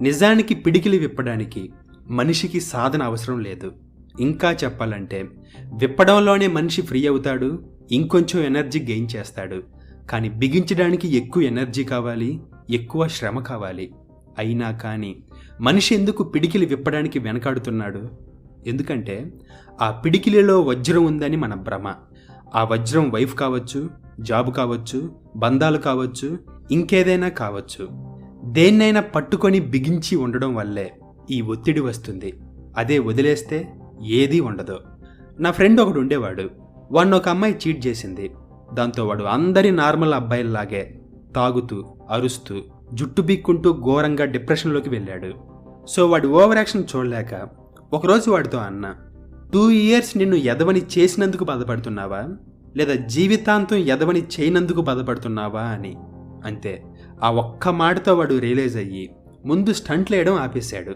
నిజానికి పిడికిలి విప్పడానికి మనిషికి సాధన అవసరం లేదు. ఇంకా చెప్పాలంటే విప్పడంలోనే మనిషి ఫ్రీ అవుతాడు, ఇంకొంచెం ఎనర్జీ గెయిన్ చేస్తాడు. కానీ బిగించడానికి ఎక్కువ ఎనర్జీ కావాలి, ఎక్కువ శ్రమ కావాలి. అయినా కానీ మనిషి ఎందుకు పిడికిలి విప్పడానికి వెనకాడుతున్నాడు? ఎందుకంటే ఆ పిడికిలిలో వజ్రం ఉందని మన భ్రమ. ఆ వజ్రం వైఫ్ కావచ్చు, జాబ్ కావచ్చు, బంధాలు కావచ్చు, ఇంకేదైనా కావచ్చు. దేన్నైనా పట్టుకొని బిగించి ఉండడం వల్లే ఈ ఒత్తిడి వస్తుంది. అదే వదిలేస్తే ఏదీ ఉండదు. నా ఫ్రెండ్ ఒకడు ఉండేవాడు. వాడిని ఒక అమ్మాయి చీట్ చేసింది. దాంతో వాడు అందరి నార్మల్ అబ్బాయిల్లాగే తాగుతూ, అరుస్తూ, జుట్టు బీక్కుంటూ ఘోరంగా డిప్రెషన్లోకి వెళ్ళాడు. సో వాడు ఓవర్ యాక్షన్ చూడలేక ఒకరోజు వాడితో అన్నా, 2 years నిన్ను ఎదవని చేసినందుకు బాధపడుతున్నావా, లేదా జీవితాంతం ఎదవని చేయనందుకు బాధపడుతున్నావా అని. అంతే, ఆ ఒక్క మాటతో వాడు రియలైజ్ అయ్యి ముందు స్టంట్లు వేయడం ఆపేశాడు.